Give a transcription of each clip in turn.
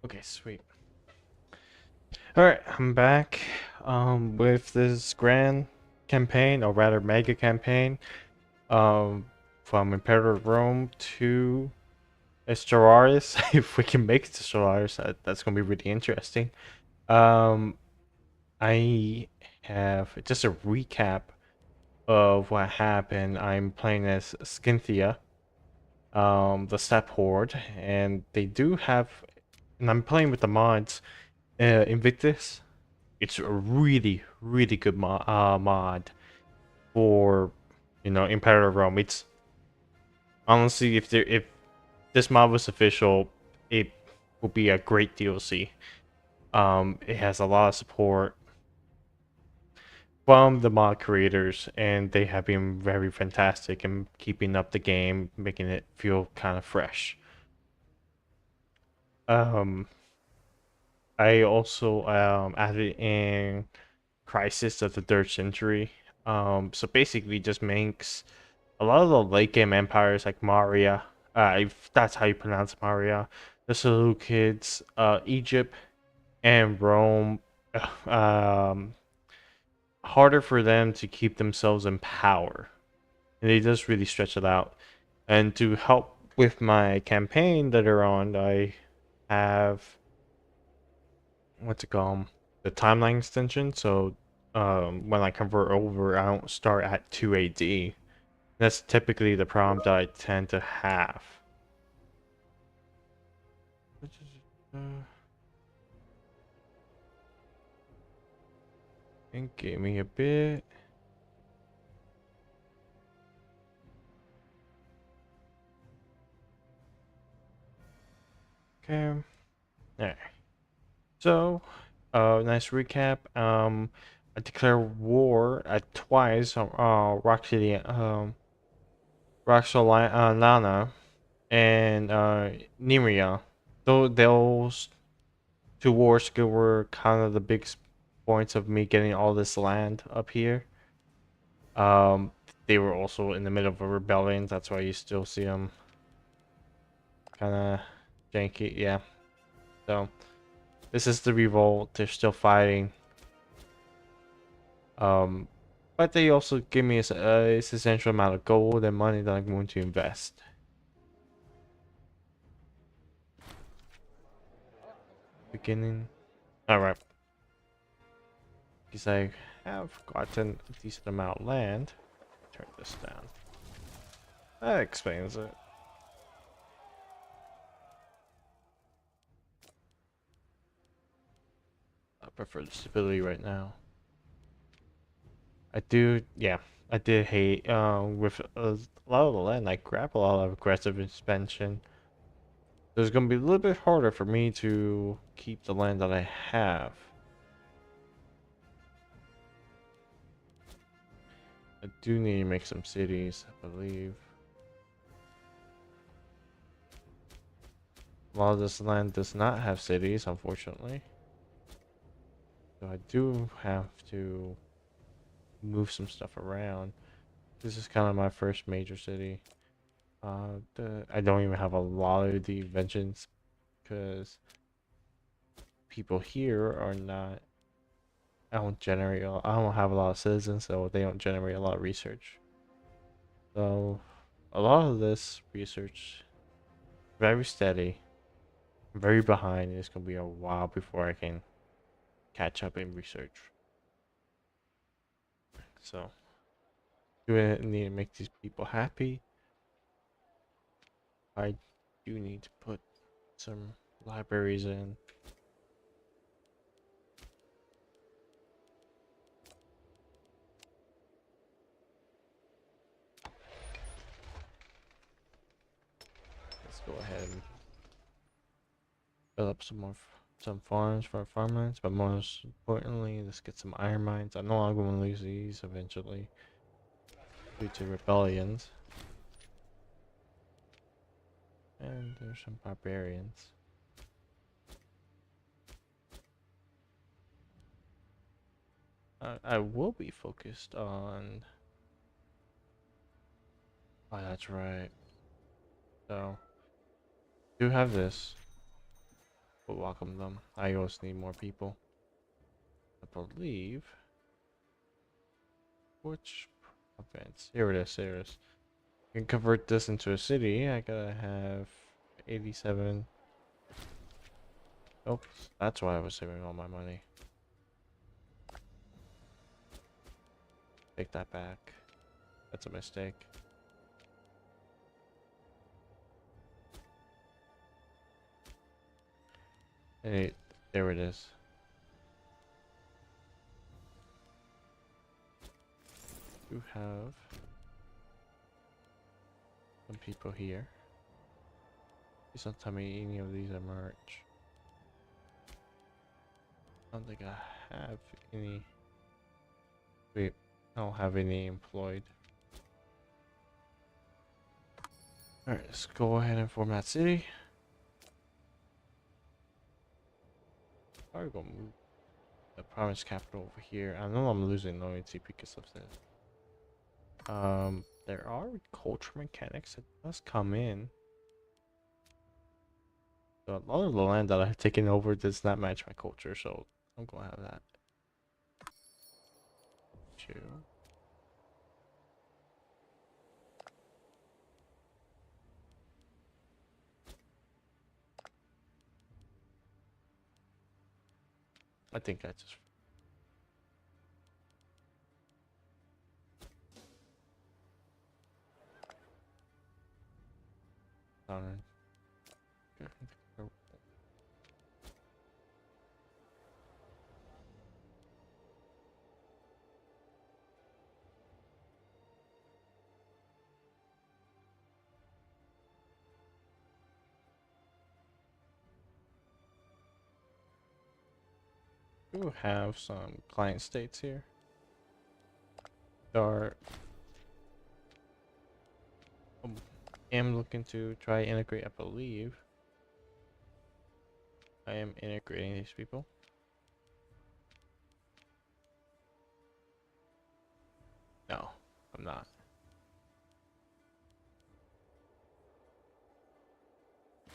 Okay, sweet. Alright, I'm back with this grand campaign, or rather mega campaign, um from Imperial Rome to Stellaris. If we can make it to Stellaris, that's gonna be really interesting. Um I have just a recap of what happened. I'm playing as Scythia, the Step Horde, and they do have, and I'm playing with the mods, Invictus. It's a really good mod for, Imperial Rome. It's honestly, if this mod was official, it would be a great DLC. It has a lot of support from the mod creators, and they have been very fantastic in keeping up the game, making it feel kind of fresh. Um, I also added in Crisis of the Third Century. So basically, just makes a lot of the late game empires like Maria, if that's how you pronounce Maria, the Seleucids, Egypt, and Rome, harder for them to keep themselves in power. And they just really stretch it out. And to help with my campaign later on, I have, what's it called? The timeline extension. So when I convert over, I don't start at 2 AD. That's typically the problem that I tend to have. And give me a bit. Okay. Alright. So, nice recap. I declare war at twice on Roxolana and Neuria. Though those two wars were kind of the big points of me getting all this land up here. Um, they were also in the middle of a rebellion. That's why you still see them kind of janky. Yeah. So this is the revolt. They're still fighting. Um, but they also give me a substantial amount of gold and money that I'm going to invest. Beginning. All right. Because I have gotten a decent amount of land. Turn this down. That explains it. I prefer the stability right now. I do, yeah. I did hate, with a lot of the land, I grab a lot of aggressive expansion. So it's going to be a little bit harder for me to keep the land that I have. I do need to make some cities, I believe. A lot of this land does not have cities, unfortunately. So I do have to move some stuff around. This is kind of my first major city. I don't even have a lot of the inventions because people here are not. I don't have a lot of citizens, so they don't generate a lot of research. So a lot of this research, very steady, very behind. It's gonna be a while before I can catch up in research. So do I need to make these people happy? I do need to put some libraries in. Let's go ahead and build up some farms for our farmlands, but most importantly, let's get some iron mines. I know I'm going to lose these eventually due to rebellions. And there's some barbarians. I will be focused on. Oh, that's right. So, do have this. We'll welcome them. I always need more people. I believe. Which province? Here it is. Here it is. I can convert this into a city. I gotta have 87. Oops, that's why I was saving all my money. Take that back. That's a mistake. Hey, there it is. You have some people here. Please don't tell me any of these are merch. I don't think I have any. Wait, I don't have any employed. Alright, let's go ahead and format city. Probably gonna move the province capital over here. I know I'm losing loyalty because of this. There are culture mechanics that does come in. So a lot of the land that I've taken over does not match my culture, so I'm gonna have that. Two. I think I just found it. We do have some client states here. Are am looking to try integrate. I believe I am integrating these people. No, I'm not.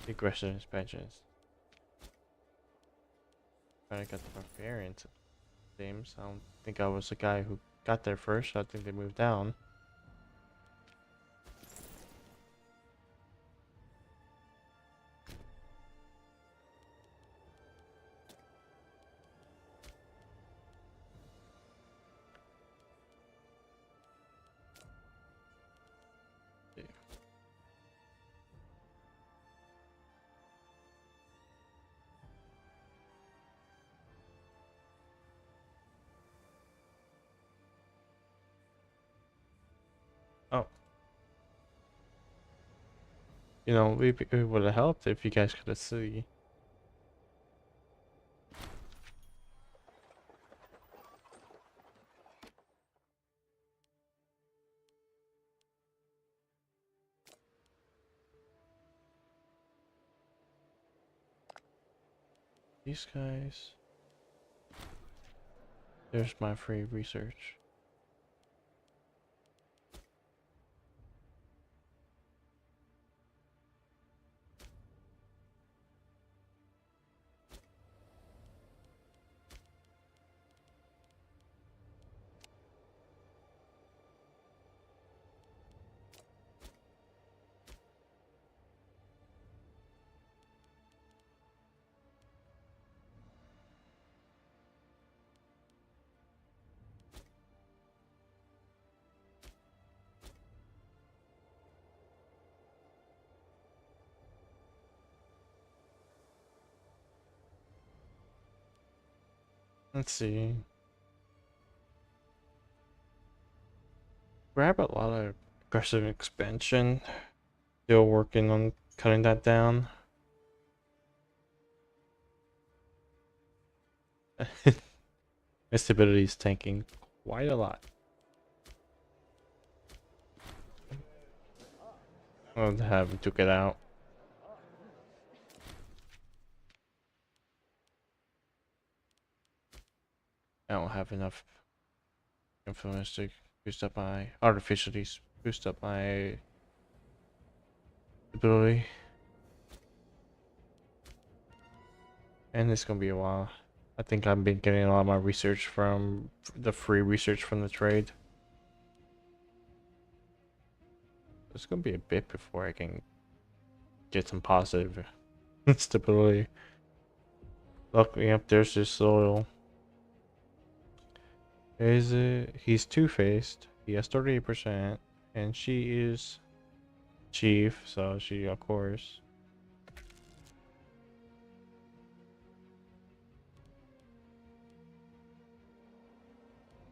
Aggressive expansions. I got the barbarian teams. I don't think I was the guy who got there first. I think they moved down. Oh, you know, it would have helped if you guys could have seen. These guys. There's my free research. Let's see. Grab a lot of aggressive expansion. Still working on cutting that down. My stability is tanking quite a lot. I'll have to get out. I don't have enough influence to boost up my artificially boost up my ability. And it's gonna be a while. I think I've been getting a lot of my research from the free research from the trade. It's gonna be a bit before I can get some positive stability. Luckily, up there's this soil. Is it? He's two-faced. He has 38%, and she is chief, so she, of course.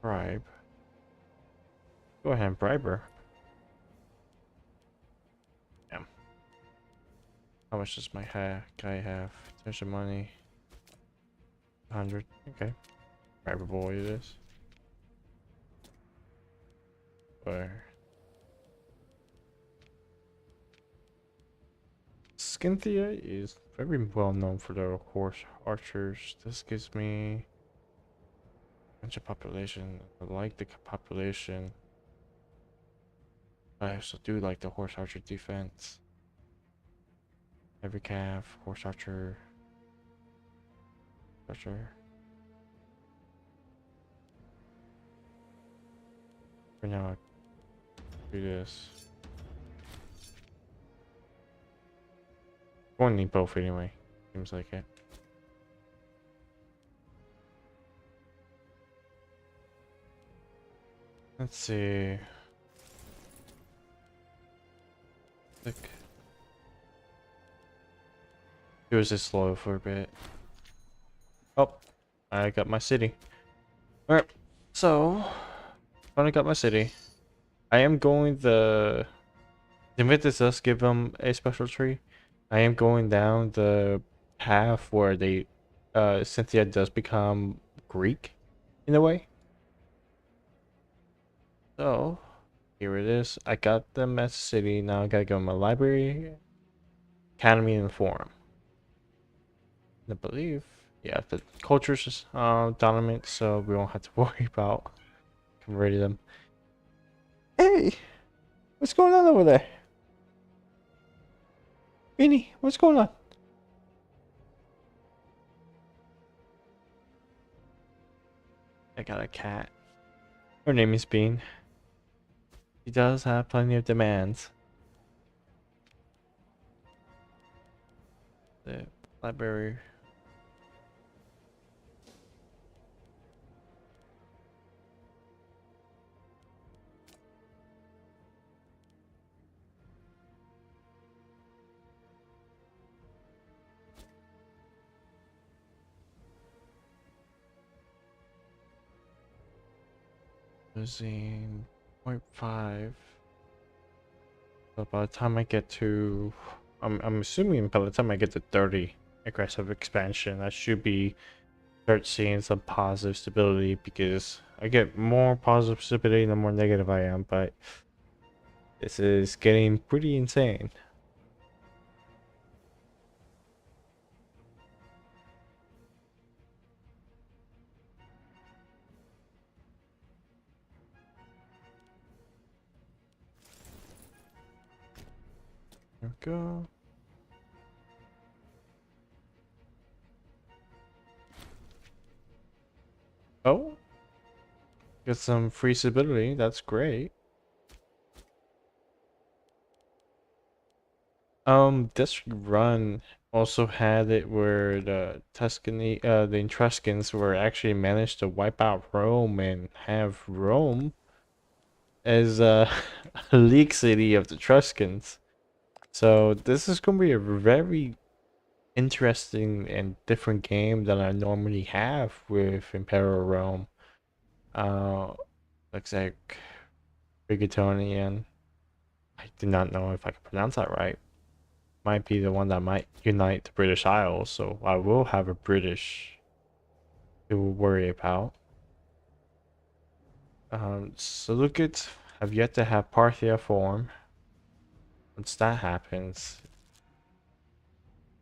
Bribe. Go ahead and bribe her. Yeah. How much does my guy have? There's some money. 100. Okay. Bribeable it is. Where? Scythia is very well known for their horse archers. This gives me a bunch of population. I like the population. I also do like the horse archer defense. Heavy calf, horse archer. Archer. For now, I do this. I'm going to need both anyway. Seems like it. Let's see. Like, it was just slow for a bit. Oh, I got my city. Alright, so finally got my city. I am going the Invictus does give them a special tree. I am going down the path where they Cynthia does become Greek in a way. So here it is. I got them as a city. Now I gotta go to my library, academy, and forum. I believe, yeah, the culture's dominant, so we won't have to worry about converting them. Hey, what's going on over there? Beanie, what's going on? I got a cat. Her name is Bean. She does have plenty of demands. The library. Losing 0.5. So by the time I get to, I'm assuming by the time I get to 30 aggressive expansion, I should be start seeing some positive stability, because I get more positive stability the more negative I am, but this is getting pretty insane. There we go. Oh, get some free stability. That's great. This run also had it where the the Etruscans were actually managed to wipe out Rome and have Rome as a league city of the Etruscans. So this is going to be a very interesting and different game than I normally have with Imperial Rome. Looks like Bigatonian. I do not know if I can pronounce that right. Might be the one that might unite the British Isles, so I will have a British to worry about. Seleucids have yet to have Parthia form. Once that happens,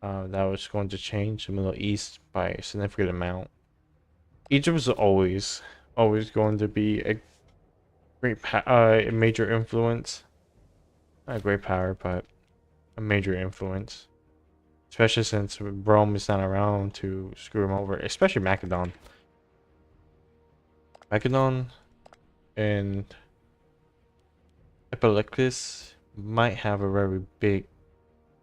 that was going to change the Middle East by a significant amount. Egypt is always going to be a a major influence. Not a great power, but a major influence. Especially since Rome is not around to screw him over, especially Macedon. Macedon and Epiclus might have a very big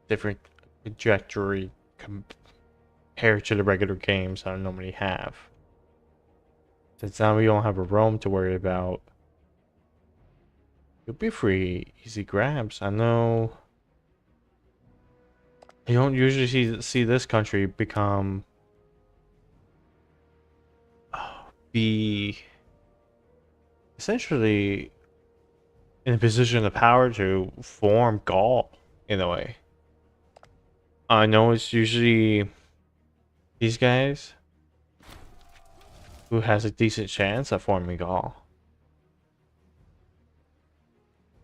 different trajectory compared to the regular games I normally have. Since now we don't have a Rome to worry about, it'll be free easy grabs. I know you don't usually see this country become be essentially in a position of power to form Gaul in a way. I know it's usually these guys who has a decent chance at forming Gaul.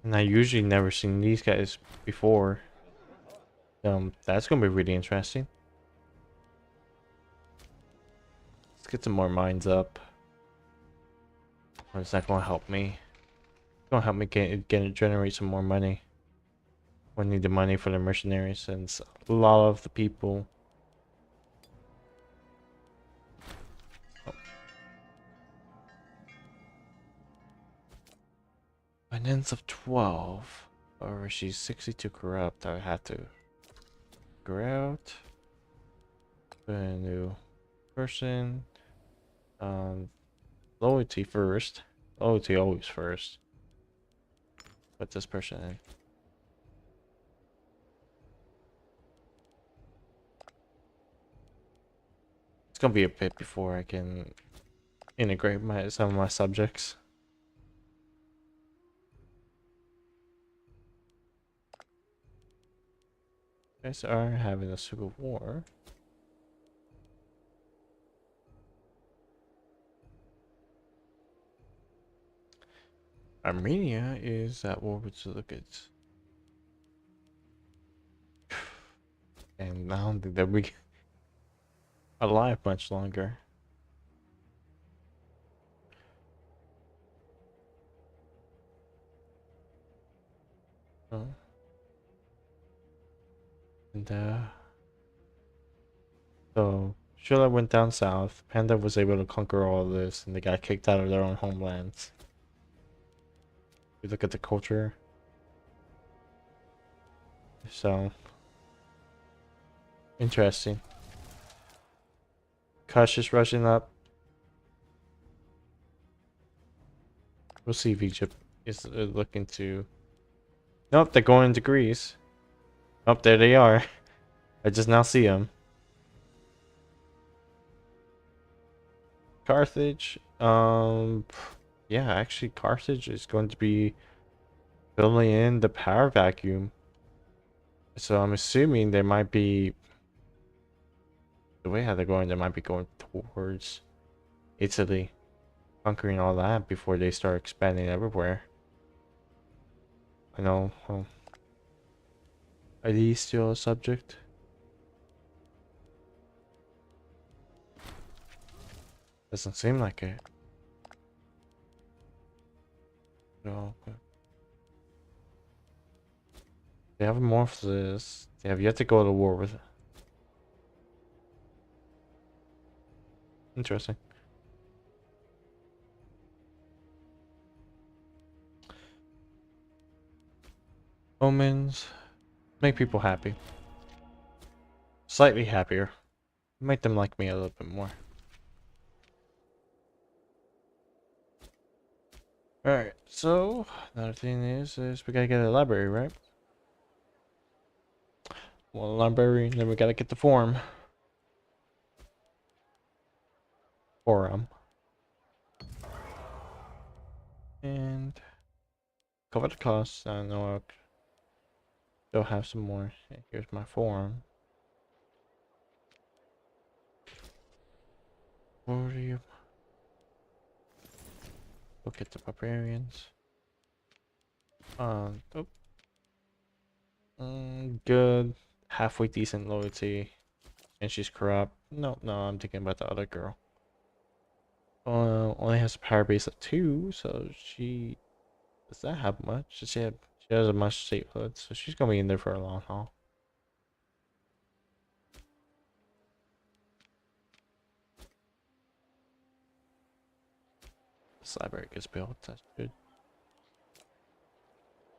And I usually never seen these guys before. That's gonna be really interesting. Let's get some more mines up. Or is that gonna help me? It's gonna help me generate some more money. We need the money for the mercenaries since a lot of the people. Oh. Finance of 12. Or she's 62 corrupt. I have to figure out. Put a new person. Loyalty first. Loyalty always first. Put this person in. It's gonna be a bit before I can integrate some of my subjects. You guys are having a civil war. Armenia is at war with Seleucids. And I don't think they'll be alive much longer. Oh. And so Shilla went down south. Panda was able to conquer all of this, and they got kicked out of their own homelands. You look at the culture. So interesting. Kush is rushing up. We'll see if Egypt is looking to. Nope, they're going to Greece. Oh, there they are. I just now see them. Carthage. Yeah, actually, Carthage is going to be filling in the power vacuum. So I'm assuming they might be. The way how they're going, they might be going towards Italy, conquering all that before they start expanding everywhere. I know. Well, are these still a subject? Doesn't seem like it. No. They have morphed this. They have yet to go to war with it. Interesting. Omens make people happy. Slightly happier. Make them like me a little bit more. Alright, so another thing is we gotta get a library, right? Well, library, then we gotta get the forum. Forum. And cover the costs. I know I'll still have some more. Here's my forum. 40. Look at the barbarians. Oh. Good. Halfway decent loyalty. And she's corrupt. No, I'm thinking about the other girl. Only has a power base of 2, so she does that have much? She has a much statehood, so she's gonna be in there for a long haul. this library gets built. That's good.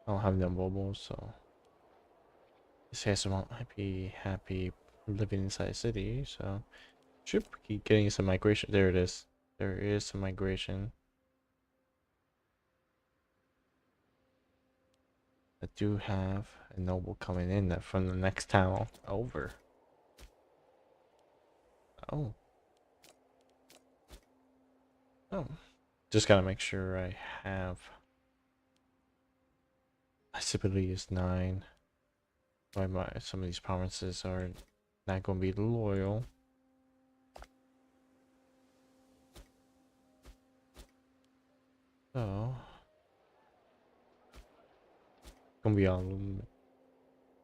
I don't have no mobiles, so this has might be happy living inside a city, so should keep getting some migration. There it is. There is some migration. I do have a noble coming in that from the next town over. Oh. Oh. Just gotta make sure I have. Assimilation is 9. Why some of these provinces are not gonna be loyal. So gonna be a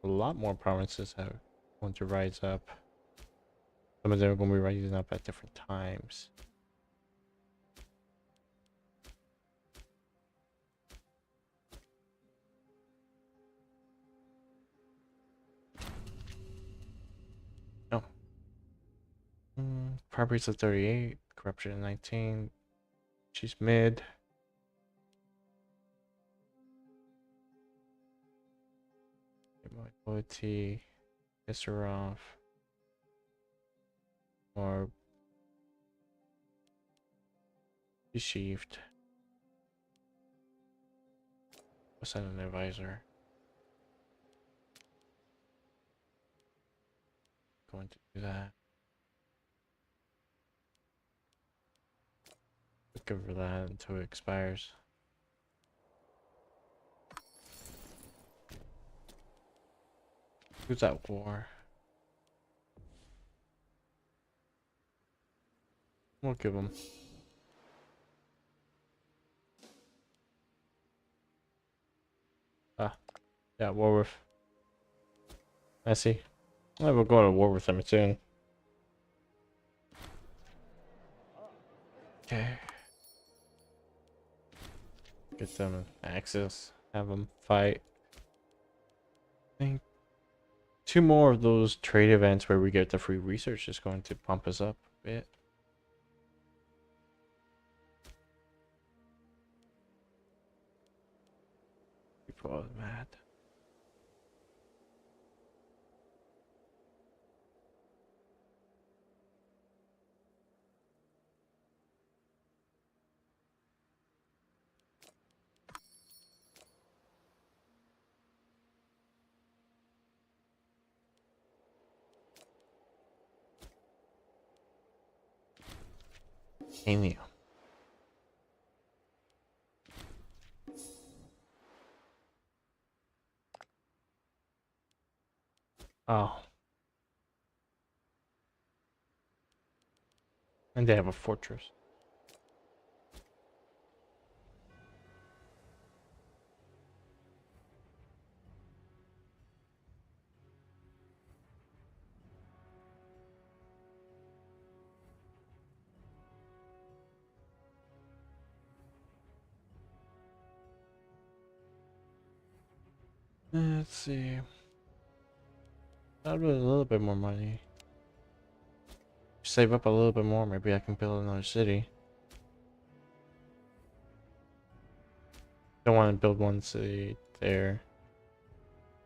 lot more provinces that want to rise up. Some of them are gonna be rising up at different times. Oh. Properties of 38, corruption of 19. She's mid. Loyalty, piss her off. Or deceived. What's that, an advisor? Going to do that. Look over that until it expires. Who's at war? We'll give him. Ah, yeah, war with. I see. I will go to war with them soon. Okay. Get them access. Have them fight. I think 2 more of those trade events where we get the free research is going to pump us up a bit. People are mad. Amy. Oh. And they have a fortress. Let's see. I'll do a little bit more money. Save up a little bit more, maybe I can build another city. Don't want to build one city there.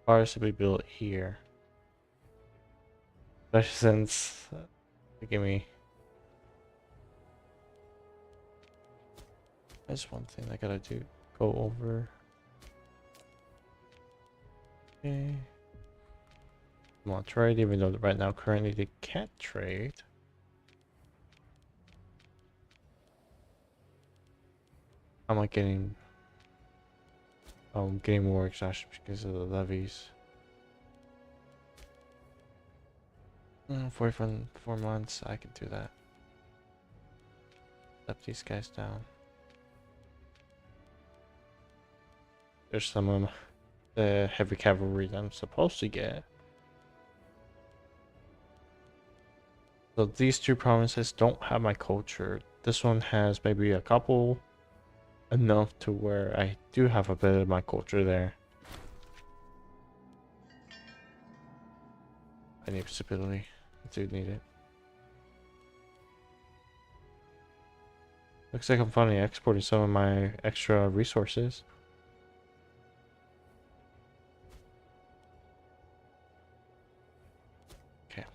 Possibly build it here. Especially since give me. That's one thing I gotta do. Go over. Okay. Come on, trade, even though right now currently they can't trade. How am I getting? Oh, I'm getting more exhaustion because of the levies. 4 months, I can do that. Let these guys down. There's some of the heavy cavalry that I'm supposed to get. So these 2 provinces don't have my culture. This one has maybe a couple, enough to where I do have a bit of my culture there. I need stability. I do need it. Looks like I'm finally exporting some of my extra resources. Okay.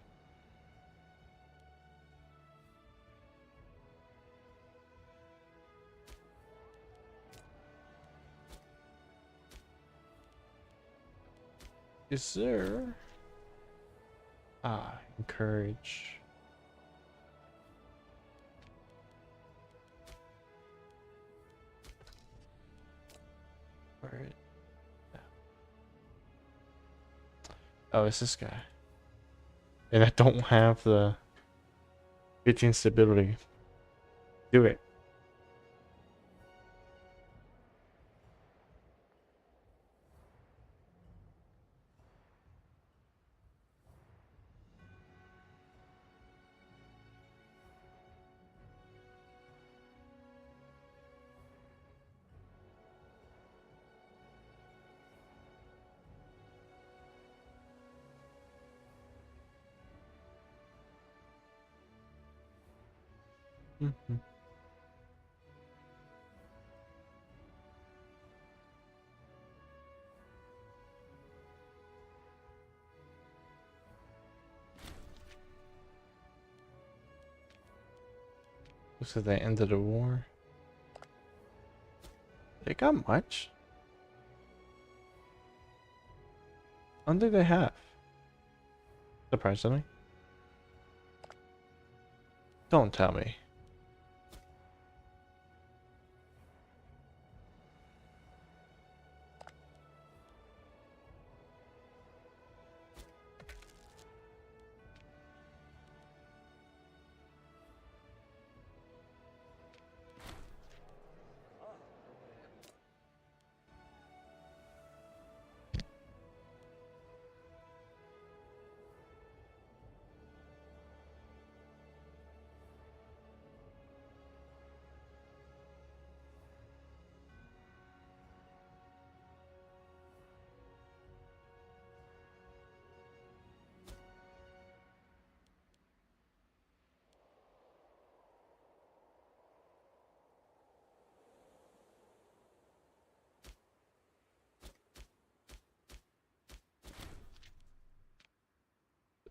Is there... encourage... Where... Oh, it's this guy. And I don't have the 15 stability. Do it. Mm-hmm. Looks like they ended the war. They got much? I don't think they have. Surprisingly. Don't tell me.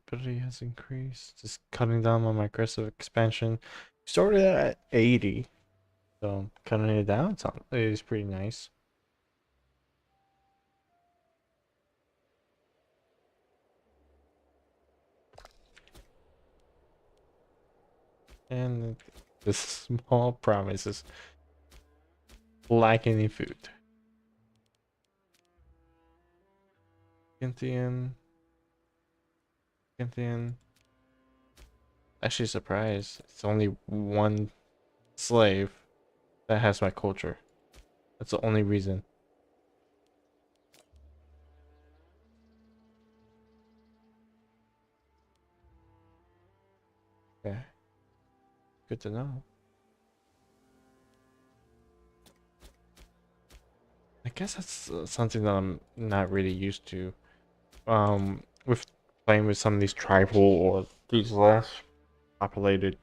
Ability has increased. Just cutting down on my aggressive expansion. Started at 80. So cutting it down is pretty nice. And the small promises lacking in food. Scythian. Actually surprised. It's only one slave that has my culture. That's the only reason. Okay. Good to know. I guess that's something that I'm not really used to. With playing with some of these tribal or these less populated,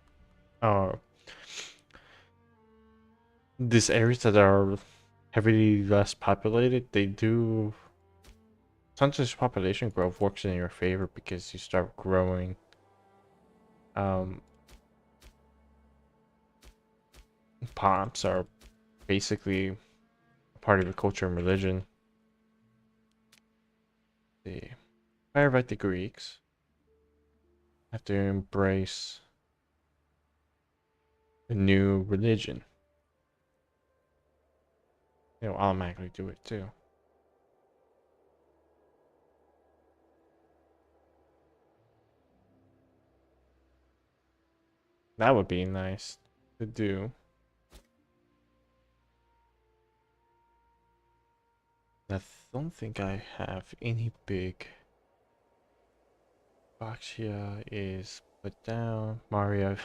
uh, these areas that are heavily less populated, they do sometimes population growth works in your favor because you start growing. Um, Pops are basically a part of your culture and religion. The I write the Greeks have to embrace a new religion. They'll automatically do it too. That would be nice to do. I don't think I have any big box here is put down. Mario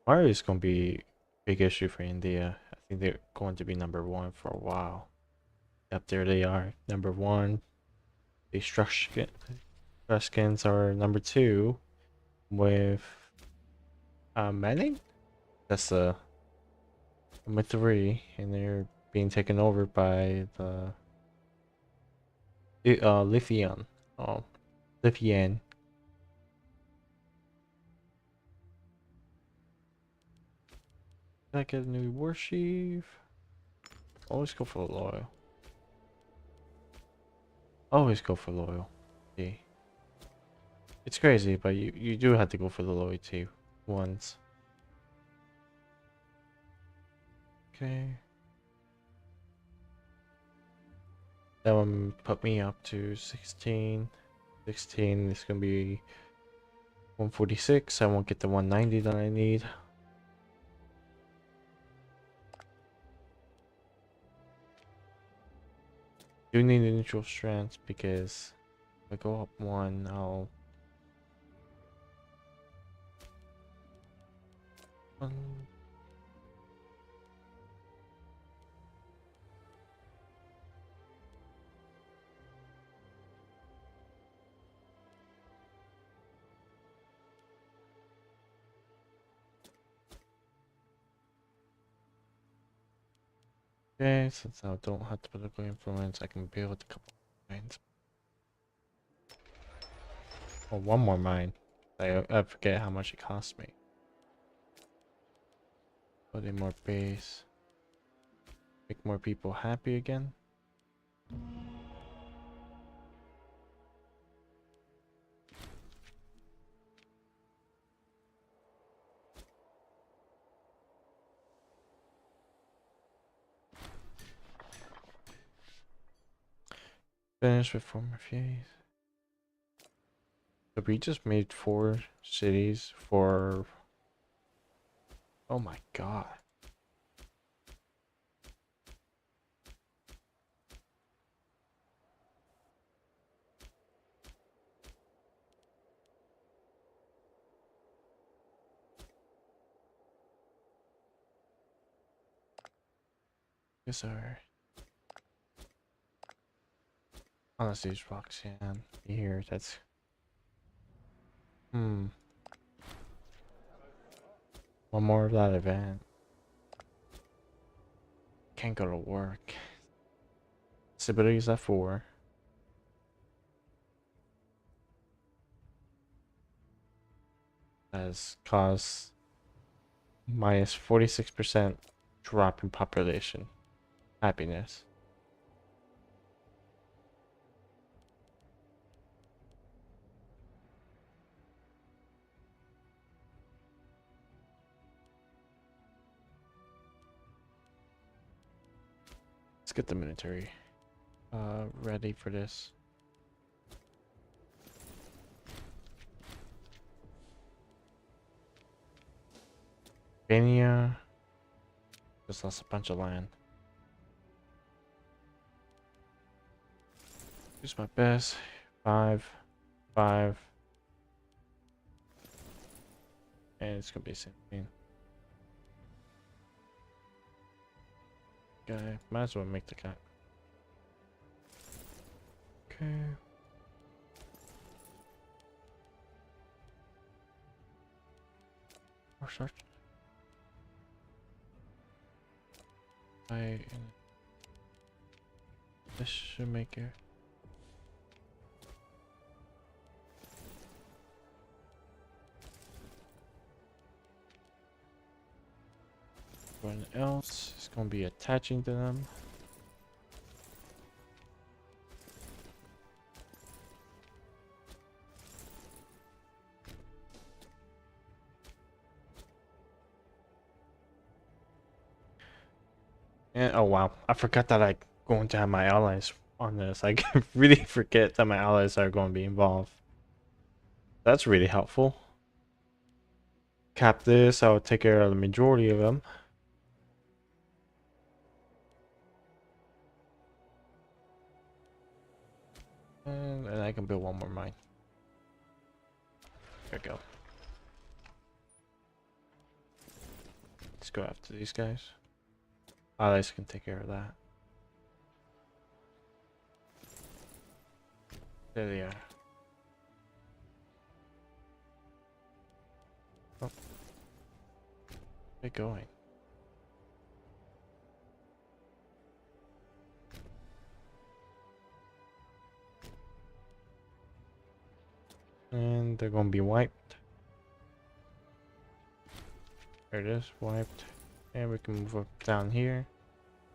is gonna be a big issue for India. I think they're going to be #1 for a while. Yep, there they are. #1. The Etruscans are #2 with Manning. That's Number 3, and they're being taken over by the Lithian. Oh, Lithian. Did I get a new warchief? Always go for loyal. Always go for loyalty. It's crazy, but you do have to go for the loyalty ones. Okay. That one put me up to 16. 16 is gonna be 146. I won't get the 190 that I need. Do need a neutral strength because if I go up 1, I'll okay, since I don't have the political influence, I can build a couple of mines. Oh, one more mine. I forget how much it cost me. Put in more base. Make more people happy again. Finish with former phase. So we just made 4 cities for... Oh my god. Yes, sir. Honestly, it's Roxanne here. That's... One more of that event. Can't go to work. Stability is at 4. Has caused minus 46% drop in population. Happiness. Let's get the military ready for this. Albania just lost a bunch of land. Use my best. 5, 5. And it's gonna be 17. Okay, might as well make the cut. Okay. Or start. This should make it. Everyone else is gonna be attaching to them. And oh wow, I forgot that I'm going to have my allies on this. I really forget that my allies are going to be involved. That's really helpful. Cap this, I'll take care of the majority of them. And I can build one more mine. There we go. Let's go after these guys. Allies can take care of that. There they are. Oh. They're going. and they're gonna be wiped. There it is, wiped. And we can move up down here.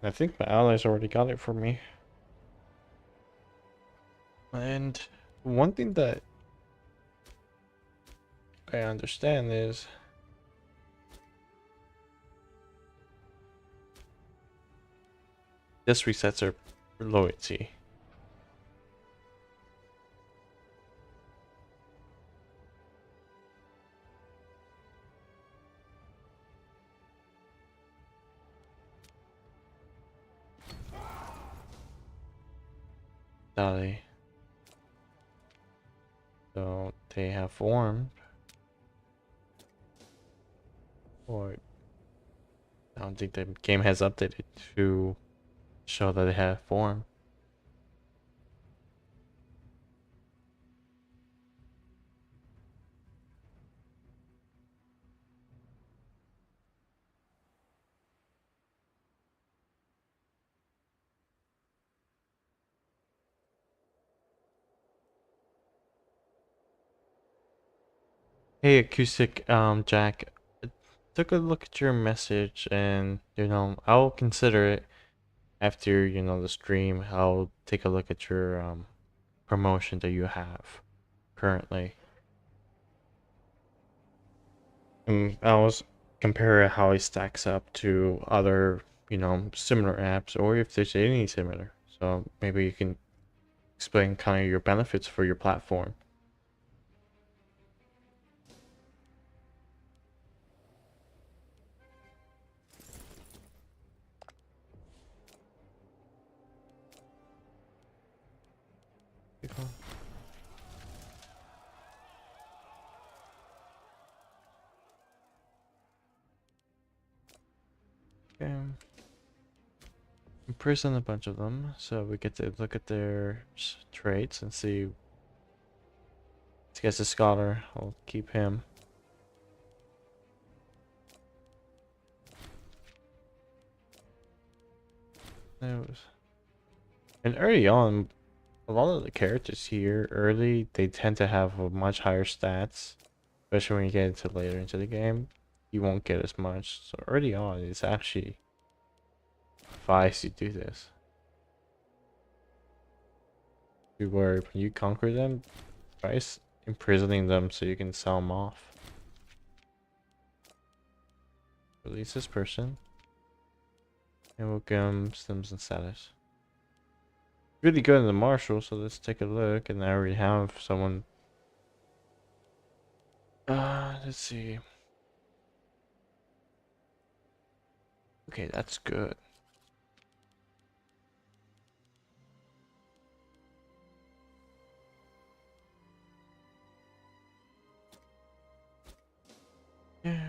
I think my allies already got it for me. And one thing that I understand is this resets our loyalty. Dali. So they have formed. Or I don't think the game has updated to show that they have formed. Hey acoustic Jack, I took a look at your message and I'll consider it after the stream. I'll take a look at your promotion that you have currently. And I'll compare how it stacks up to other, similar apps, or if there's any similar. So maybe you can explain kind of your benefits for your platform. Okay. Imprison a bunch of them, so we get to look at their traits and see. This guy's a scholar. I'll keep him. And early on, a lot of the characters here early, they tend to have a much higher stats, especially when you get into later into the game. You won't get as much. So early on, it's actually advised you do this. Where when you conquer them, try imprisoning them so you can sell them off. Release this person, and we'll give them Stims and status. Really good in the martial, so let's take a look. And I already have someone. Let's see. Okay, that's good. Yeah.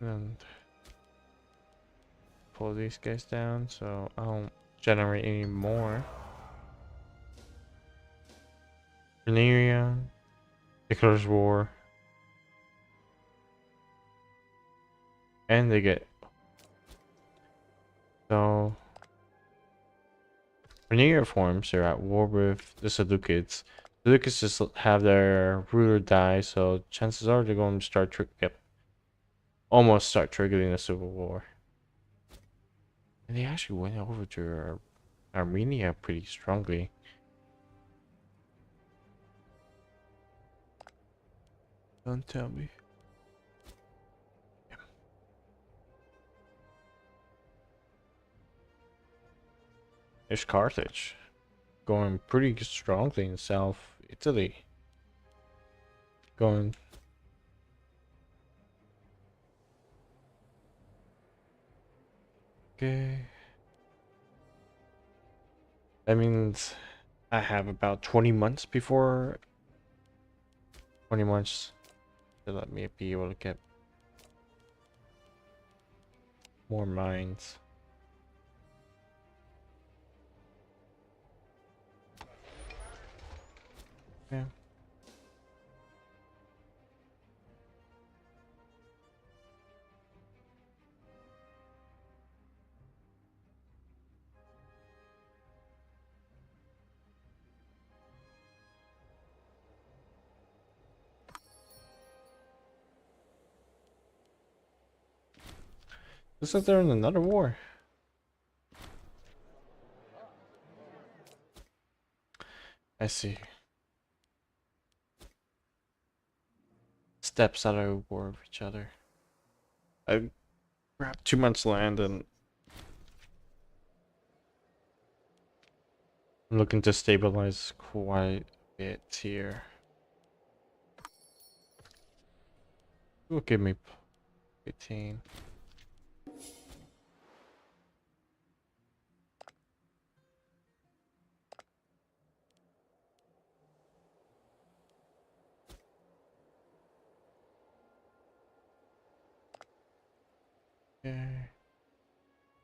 And pull these guys down so I don't generate any more. Neuria, Declares War. And they get. So. Neuria forms, they're at war with the Seleucids. Seleucids just have their ruler die, so chances are they're going to start almost start triggering a civil war. And they actually went over to Armenia pretty strongly. Don't tell me. There's Carthage going pretty strongly in South Italy. Going. Okay. That means I have about 20 months before 20 months to let me be able to get more mines. Yeah. Looks like they're in another war. I see. Steps out of war with each other. I grabbed 2 months land and I'm looking to stabilize quite a bit here. Will give me 15. Okay.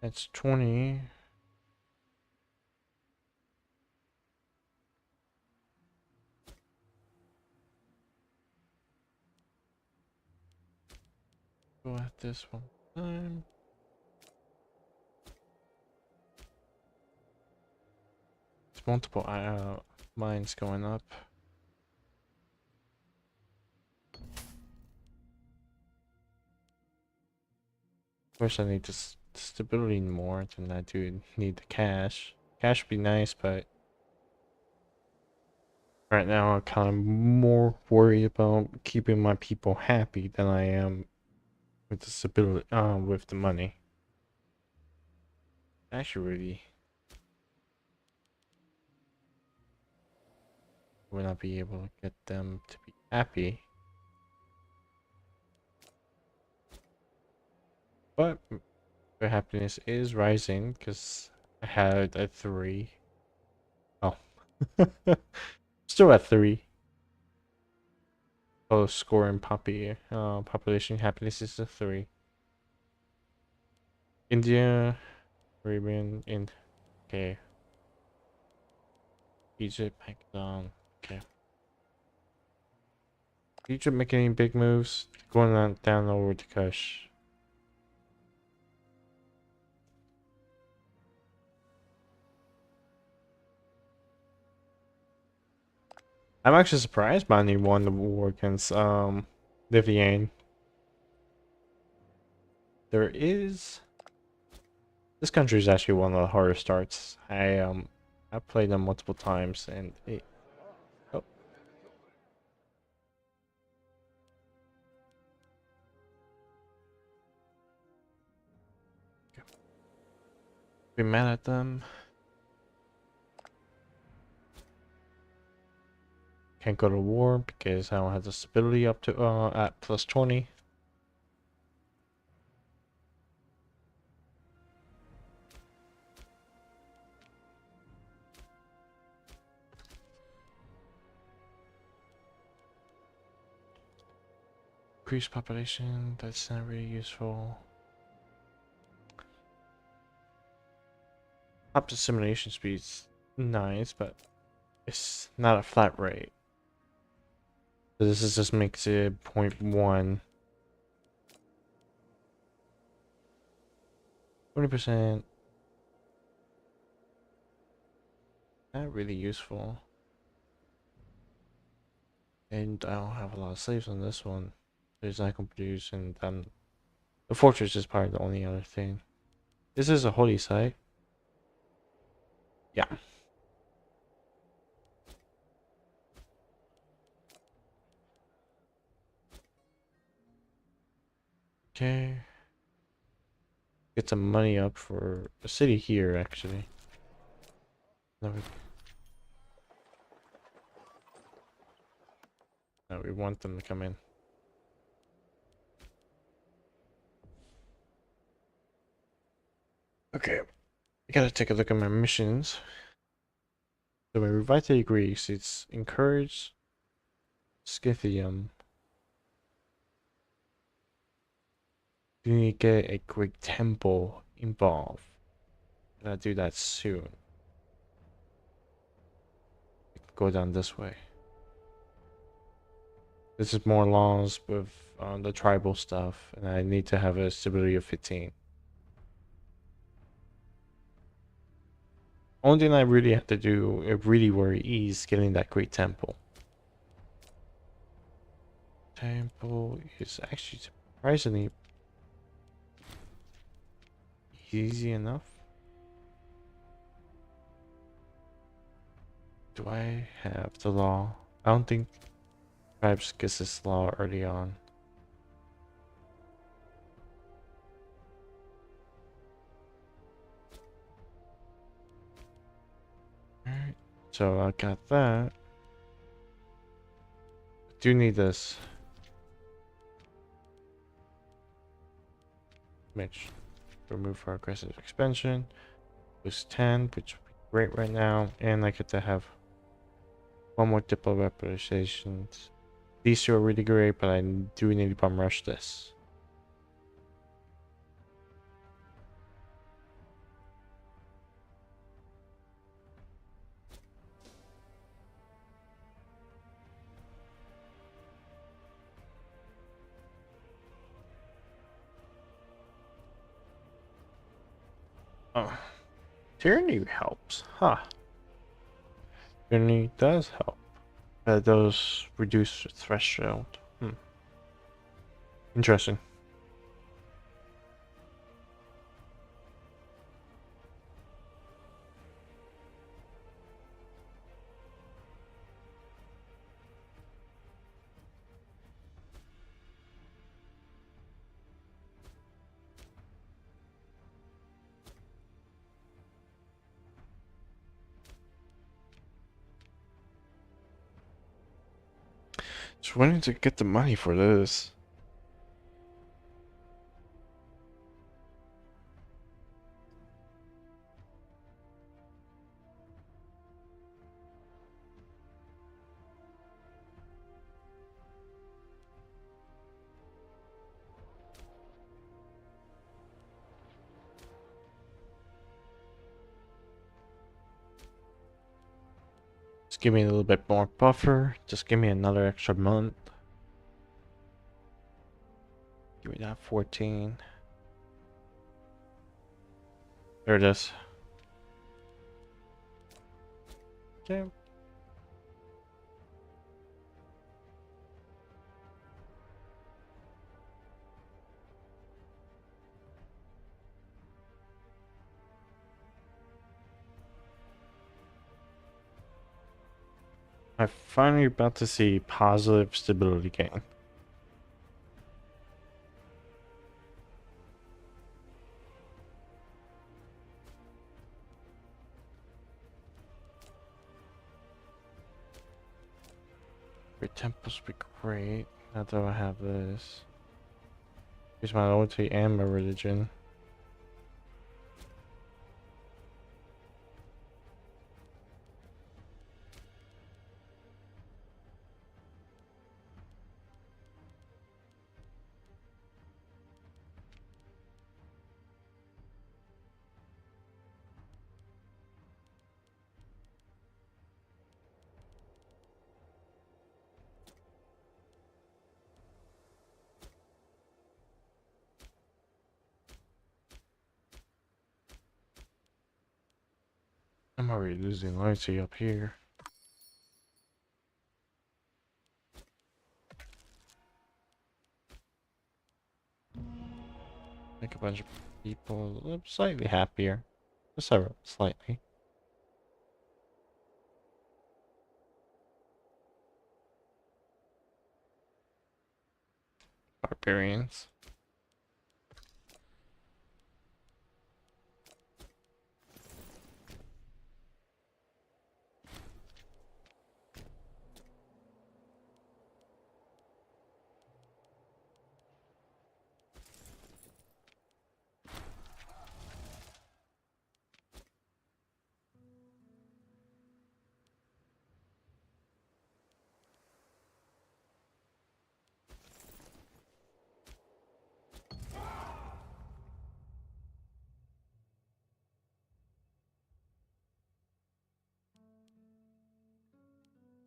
That's 20. Go at this one time. There's multiple mines going up. Wish I need this stability more than I do need the cash. Cash would be nice, but right now I'm kind of more worried about keeping my people happy than I am with the stability, with the money. Actually, really would not be able to get them to be happy. But their happiness is rising because I had a 3. Oh, still at 3. Oh, score and population happiness is a 3. India, Arabian, okay. Egypt, Pakistan, okay. Egypt making any big moves? Going on down over to Kush. I'm actually surprised Mani won the war against Liviane. There is this country is actually one of the harder starts. I've played them multiple times and it oh. Be mad at them. Can't go to war because I don't have the stability up to at plus 20. Increased population, that's not really useful. Up assimilation speed's nice, but it's not a flat rate. So this is just makes it 0.1. 20%. Not really useful. And I don't have a lot of slaves on this one. There's not gonna produce, and the fortress is probably the only other thing. This is a holy site. Yeah. Okay. Get some money up for a city here, actually. No, we want them to come in. Okay. I gotta take a look at my missions. So we revitalize Greece. It's encourage Scythian. You need to get a Greek temple involved. Gotta do that soon. Go down this way. This is more laws with the tribal stuff, and I need to have a stability of 15. Only thing I really have to do, really worry, is getting that great temple. Temple is actually surprisingly easy enough. Do I have the law? I don't think tribes gets this law early on. Alright, so I got that. Do need this. Mitch, remove our aggressive expansion. Boost 10, which would be great right now. And I get to have one more diplo reparations. These two are really great, but I do need to bum rush this. Oh, tyranny helps, huh? Tyranny does help. Those reduce threshold. Interesting. Just wanting to get the money for this. Just give me a little bit more buffer. Just give me another extra month. Give me that 14. There it is. Okay. I'm finally about to see positive stability gain. Great temples would be great. Now that I have this. Use my loyalty and my religion. I'm already losing loyalty up here. Make a bunch of people slightly happier. Just slightly. Barbarians.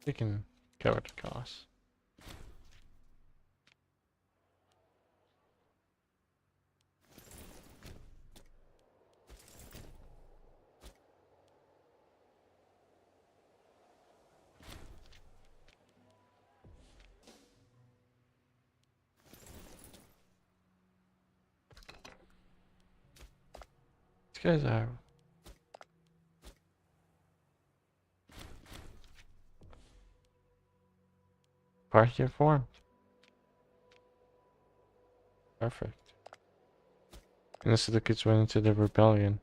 They can cover the cost. guys are party formed. Perfect. And so the kids went into the rebellion.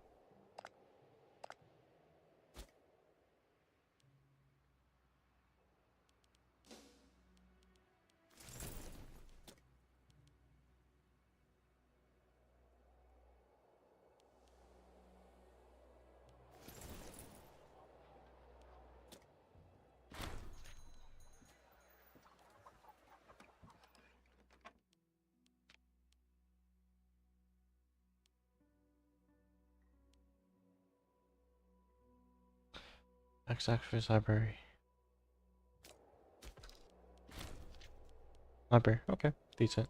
Sacrifice library. Library, okay, decent.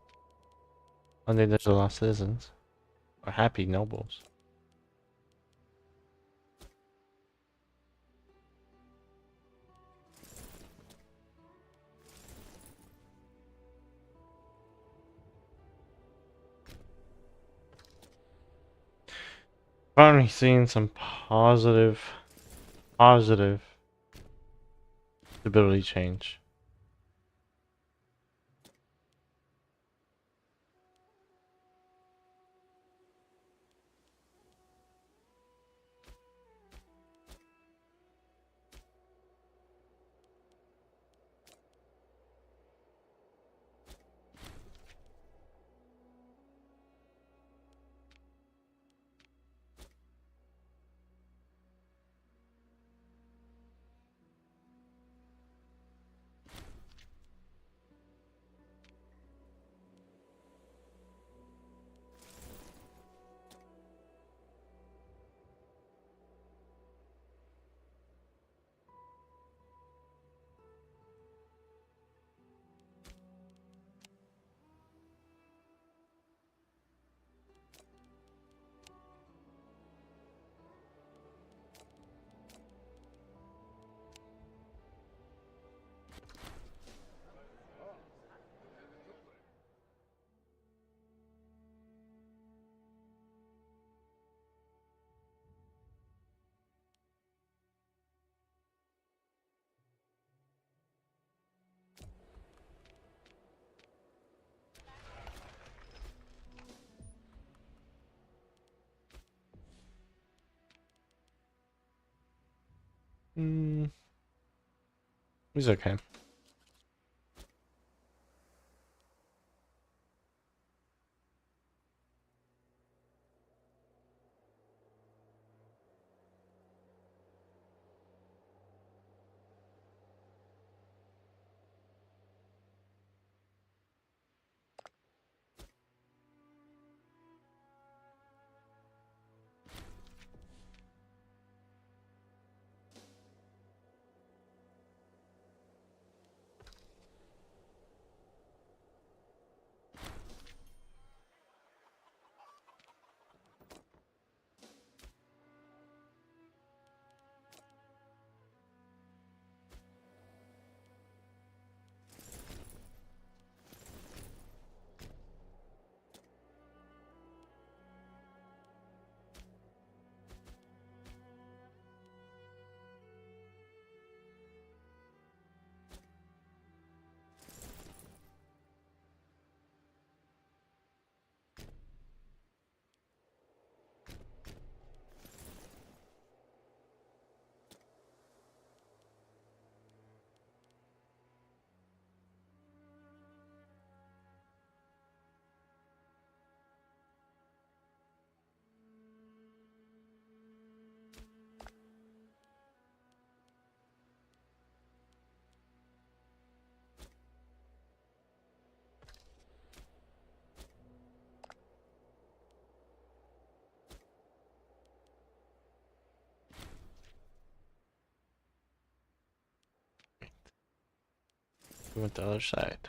And then there's a lot of citizens. Or happy nobles. Finally seeing some positive stability change. He's okay. We went the other side.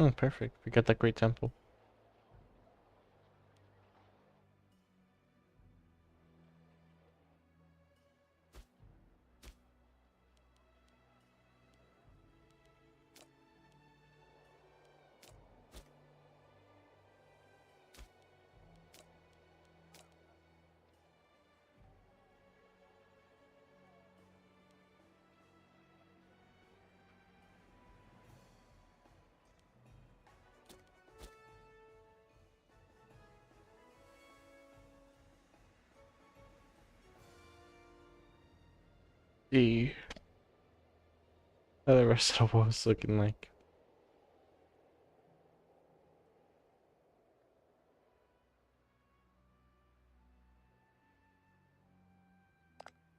Oh, perfect. We got that great temple. See how the rest of the world's looking like.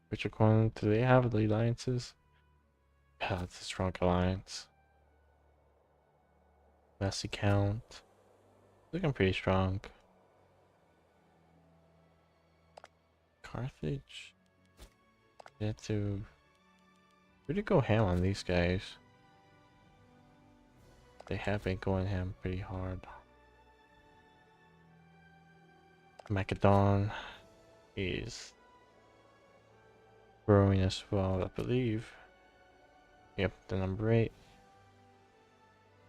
Which one do they have? The alliances? Yeah, it's a strong alliance. Messy count. Looking pretty strong. Carthage. They had to really go ham on these guys. They have been going ham pretty hard. Macedon is growing as well, I believe. Yep, the number 8.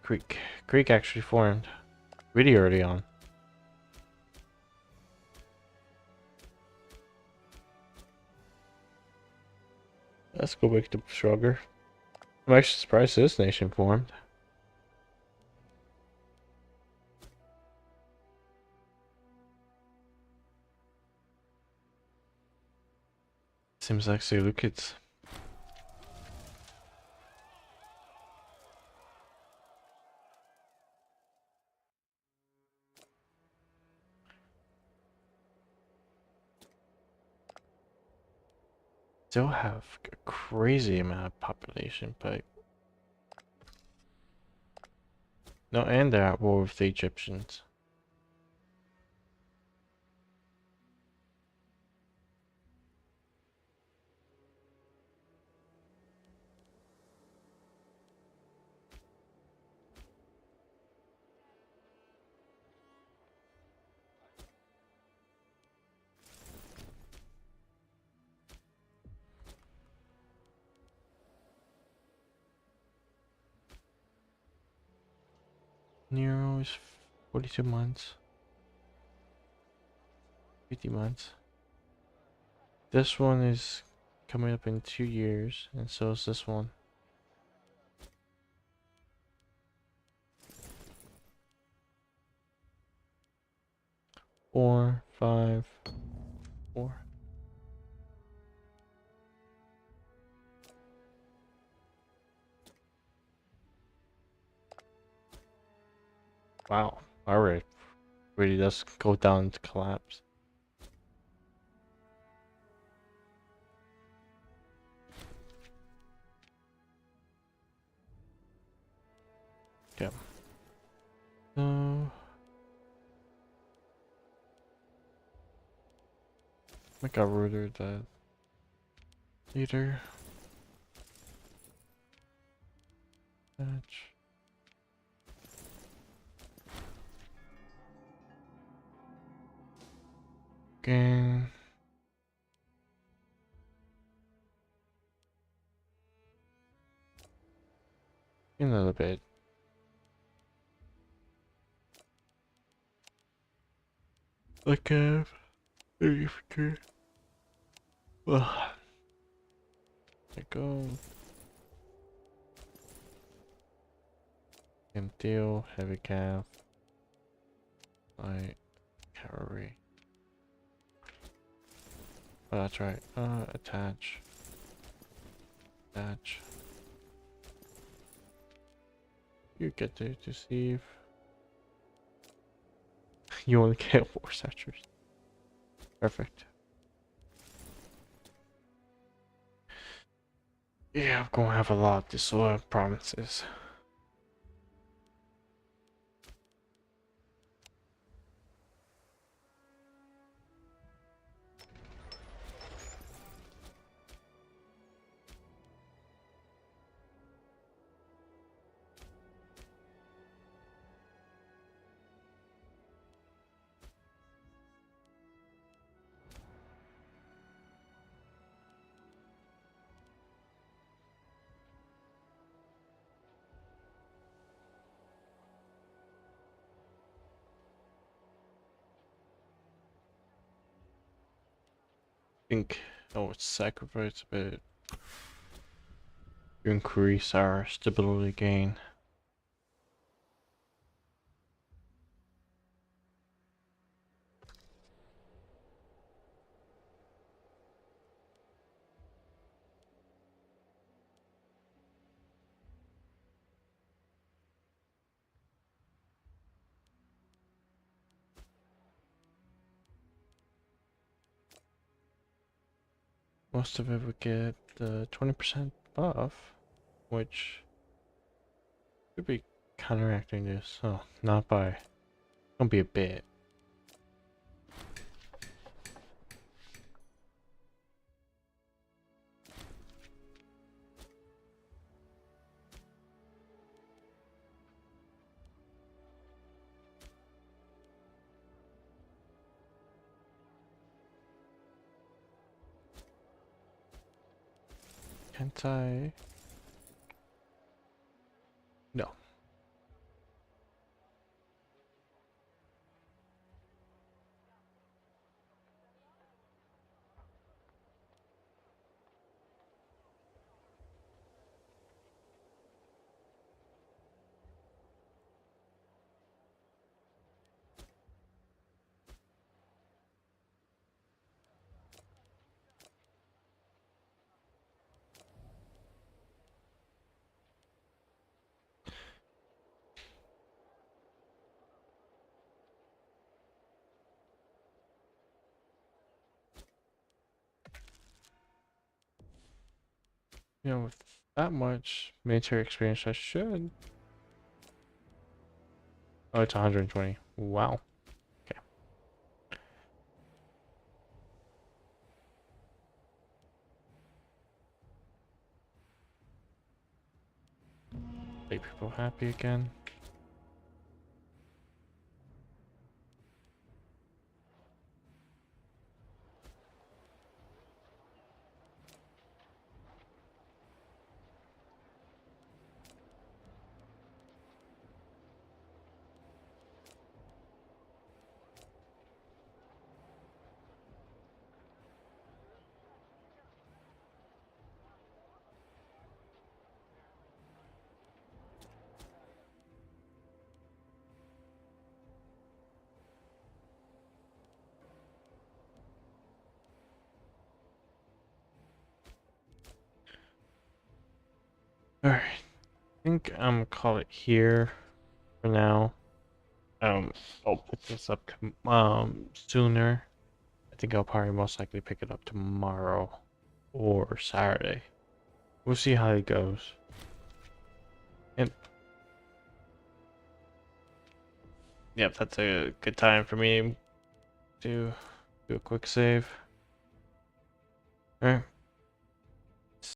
Greek actually formed really early on. Let's go back to stronger. I'm actually surprised this nation formed. Seems like Seleucids. Still have a crazy amount of population, but no, and they're at war with the Egyptians. Nero is 42 months. 50 months. This one is coming up in 2 years, and so is this one. Four, 5, 4. Wow, alright. Really does go down to collapse. Okay. So make a ruler the leader. Match. Gang. A little bit. Like okay. Well, there go. Deal, heavy calf. Light cavalry. Oh, that's right. Attach. Attach. You get to deceive. You only get 4 searchers. Perfect. Yeah, I'm gonna have a lot of disloyal provinces. think, oh, it's sacrifice a bit to increase our stability gain. Most of it would get the 20% buff, which should be counteracting this. Oh, not by, don't be a bit. Can't I? No. You know, with that much military experience, I should. Oh, it's 120. Wow. Okay. Make people happy again. Alright. I think I'm gonna call it here for now. I'll pick this up sooner. I think I'll probably most likely pick it up tomorrow or Saturday. We'll see how it goes. And yep, that's a good time for me to do a quick save. Alright.